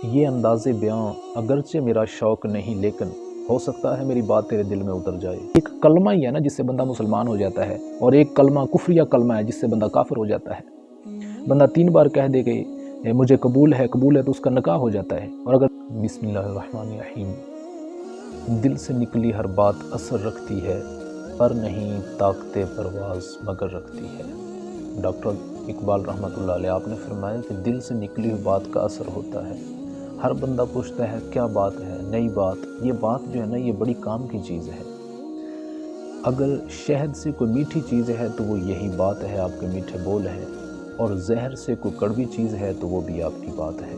یہ انداز بیاں اگرچہ میرا شوق نہیں، لیکن ہو سکتا ہے میری بات تیرے دل میں اتر جائے۔ ایک کلمہ ہی ہے نا جس سے بندہ مسلمان ہو جاتا ہے، اور ایک کلمہ کفریہ کلمہ ہے جس سے بندہ کافر ہو جاتا ہے۔ بندہ 3 بار کہہ دے کہ مجھے قبول ہے تو اس کا نکاح ہو جاتا ہے۔ اور اگر بسم اللہ الرحمن الرحیم، دل سے نکلی ہر بات اثر رکھتی ہے، پر نہیں طاقت پرواز مگر رکھتی ہے۔ ڈاکٹر اقبال رحمۃ اللہ علیہ آپ نے فرمایا کہ دل سے نکلی ہوئی بات کا اثر ہوتا ہے۔ ہر بندہ پوچھتا ہے کیا بات ہے، نئی بات۔ یہ بات جو ہے نا، یہ بڑی کام کی چیز ہے۔ اگر شہد سے کوئی میٹھی چیز ہے تو وہ یہی بات ہے، آپ کے میٹھے بول ہے، اور زہر سے کوئی کڑوی چیز ہے تو وہ بھی آپ کی بات ہے۔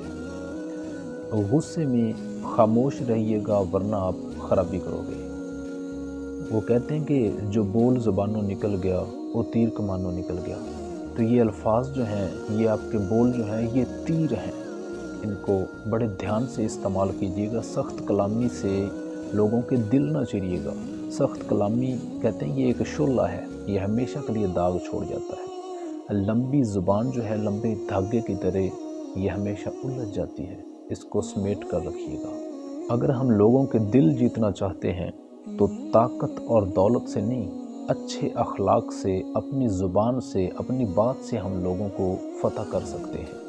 غصے میں خاموش رہیے گا ورنہ آپ خرابی کرو گے۔ وہ کہتے ہیں کہ جو بول زبانوں نکل گیا وہ تیر کمانوں نکل گیا۔ تو یہ الفاظ جو ہیں، یہ آپ کے بول جو ہیں، یہ تیر ہیں۔ ان کو بڑے دھیان سے استعمال کیجیے گا۔ سخت کلامی سے لوگوں کے دل نہ چیریے گا۔ سخت کلامی کہتے ہیں یہ ایک شعلہ ہے، یہ ہمیشہ کے لیے داغ چھوڑ جاتا ہے۔ لمبی زبان جو ہے لمبے دھاگے کی طرح یہ ہمیشہ الجھ جاتی ہے، اس کو سمیٹ کر رکھیے گا۔ اگر ہم لوگوں کے دل جیتنا چاہتے ہیں تو طاقت اور دولت سے نہیں، اچھے اخلاق سے، اپنی زبان سے، اپنی بات سے ہم لوگوں کو فتح کر سکتے ہیں۔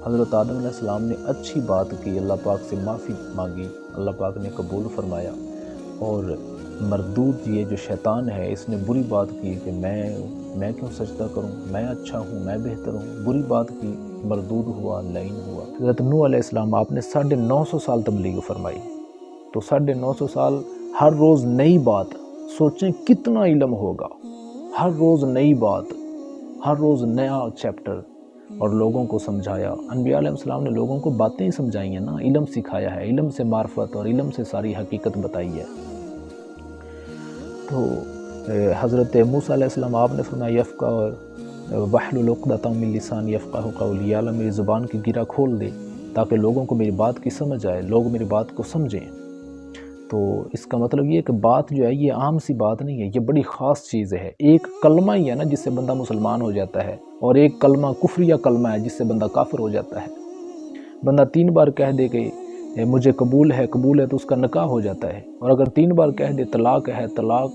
حضرت آدم علیہ السلام نے اچھی بات کی، اللہ پاک سے معافی مانگی، اللہ پاک نے قبول فرمایا۔ اور مردود یہ جو شیطان ہے، اس نے بری بات کی کہ میں کیوں سجدہ کروں، میں اچھا ہوں، میں بہتر ہوں، بری بات کی، مردود ہوا، لعین ہوا۔ حضرت نوح علیہ السلام آپ نے 950 سال تبلیغ فرمائی، تو 950 سال ہر روز نئی بات، سوچیں کتنا علم ہوگا۔ ہر روز نئی بات، ہر روز نیا چیپٹر، اور لوگوں کو سمجھایا۔ انبیاء علیہ السلام نے لوگوں کو باتیں سمجھائی ہیں نا، علم سکھایا ہے، علم سے معرفت اور علم سے ساری حقیقت بتائی ہے۔ تو حضرت موسیٰ علیہ السلام آپ نے فرمایا وَاحْلُلْ عُقْدَةً مِّن لِّسَانِي يَفْقَهُوا قَوْلِي، یا اللہ میری زبان کی گرہ کھول دے تاکہ لوگوں کو میری بات کی سمجھ آئے، لوگ میری بات کو سمجھیں۔ تو اس کا مطلب یہ ہے کہ بات جو ہے یہ عام سی بات نہیں ہے، یہ بڑی خاص چیز ہے۔ ایک کلمہ ہی ہے نا جس سے بندہ مسلمان ہو جاتا ہے، اور ایک کلمہ کفریہ کلمہ ہے جس سے بندہ کافر ہو جاتا ہے۔ بندہ 3 بار کہہ دے کہ مجھے قبول ہے تو اس کا نکاح ہو جاتا ہے۔ اور اگر 3 بار کہہ دے طلاق ہے، طلاق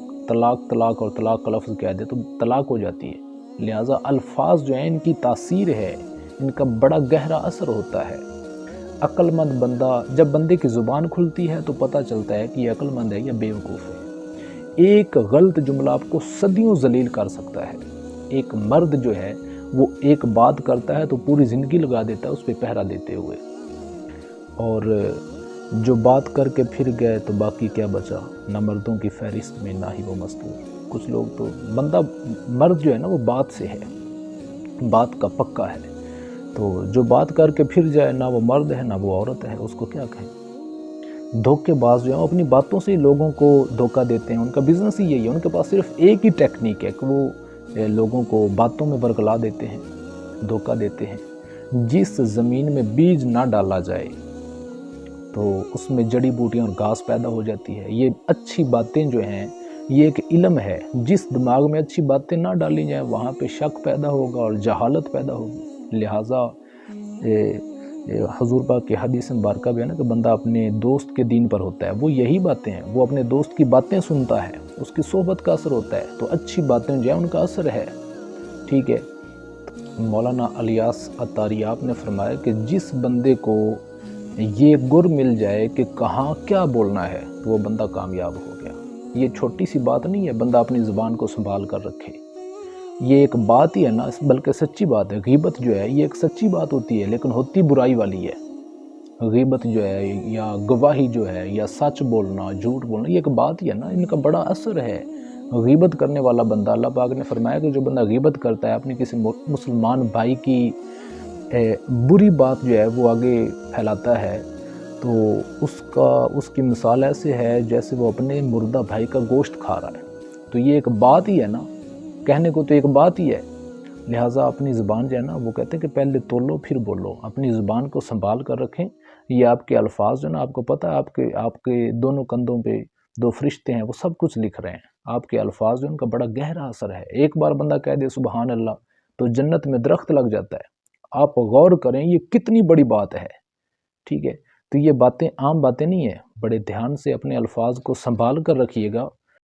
اور طلاق کا لفظ کہہ دے تو طلاق ہو جاتی ہے۔ لہٰذا الفاظ جو ہیں ان کی تاثیر ہے، ان کا بڑا گہرا اثر ہوتا ہے۔ عقل مند بندہ، جب بندے کی زبان کھلتی ہے تو پتہ چلتا ہے کہ یہ عقل مند ہے یا بیوقوف ہے۔ ایک غلط جملہ آپ کو صدیوں ذلیل کر سکتا ہے۔ ایک مرد جو ہے وہ ایک بات کرتا ہے تو پوری زندگی لگا دیتا ہے اس پہ پہرا دیتے ہوئے، اور جو بات کر کے پھر گئے تو باقی کیا بچا، نہ مردوں کی فہرست میں نہ ہی وہ مستور۔ کچھ لوگ تو مرد جو ہے نا وہ بات سے ہے، بات کا پکا ہے، تو جو بات کر کے پھر جائے نہ وہ مرد ہے نہ وہ عورت ہے، اس کو کیا کہیں۔ دھوکے باز جو ہیں اپنی باتوں سے لوگوں کو دھوکہ دیتے ہیں، ان کا بزنس ہی یہی ہے، ان کے پاس صرف ایک ہی ٹیکنیک ہے کہ وہ لوگوں کو باتوں میں ورگلا دیتے ہیں، دھوکہ دیتے ہیں۔ جس زمین میں بیج نہ ڈالا جائے تو اس میں جڑی بوٹیاں اور گھاس پیدا ہو جاتی ہے۔ یہ اچھی باتیں جو ہیں یہ ایک علم ہے، جس دماغ میں اچھی باتیں نہ ڈالی جائیں وہاں پہ شک پیدا ہوگا اور جہالت پیدا ہوگی۔ لہٰذا حضور پاک کی حدیث مبارکہ بھی ہے نا کہ بندہ اپنے دوست کے دین پر ہوتا ہے، وہ یہی باتیں ہیں، وہ اپنے دوست کی باتیں سنتا ہے، اس کی صحبت کا اثر ہوتا ہے، تو اچھی باتیں جو ہیں ان کا اثر ہے، ٹھیک ہے۔ مولانا الیاس عطاری آپ نے فرمایا کہ جس بندے کو یہ گر مل جائے کہ کہاں کیا بولنا ہے تو وہ بندہ کامیاب ہو گیا۔ یہ چھوٹی سی بات نہیں ہے، بندہ اپنی زبان کو سنبھال کر رکھے۔ یہ ایک بات ہی ہے نا، بلکہ سچی بات ہے۔ غیبت جو ہے یہ ایک سچی بات ہوتی ہے لیکن ہوتی برائی والی ہے۔ غیبت جو ہے یا گواہی جو ہے یا سچ بولنا، جھوٹ بولنا، یہ ایک بات ہی ہے نا، ان کا بڑا اثر ہے۔ غیبت کرنے والا بندہ، اللہ پاک نے فرمایا کہ جو بندہ غیبت کرتا ہے اپنے کسی مسلمان بھائی کی بری بات جو ہے وہ آگے پھیلاتا ہے، تو اس کی مثال ایسے ہے جیسے وہ اپنے مردہ بھائی کا گوشت کھا رہا ہے۔ تو یہ ایک بات ہی ہے نا، کہنے کو تو ایک بات ہی ہے۔ لہٰذا اپنی زبان جو ہے نا، وہ کہتے ہیں کہ پہلے تولو پھر بولو، اپنی زبان کو سنبھال کر رکھیں۔ یہ آپ کے الفاظ جو ہے نا، آپ کو پتہ ہے آپ کے دونوں کندھوں پہ 2 فرشتے ہیں، وہ سب کچھ لکھ رہے ہیں۔ آپ کے الفاظ جو ان کا بڑا گہرا اثر ہے۔ ایک بار بندہ کہہ دے سبحان اللہ تو جنت میں درخت لگ جاتا ہے۔ آپ غور کریں یہ کتنی بڑی بات ہے، ٹھیک ہے۔ تو یہ باتیں عام باتیں نہیں ہیں، بڑے دھیان سے اپنے الفاظ کو سنبھال کر رکھیے گا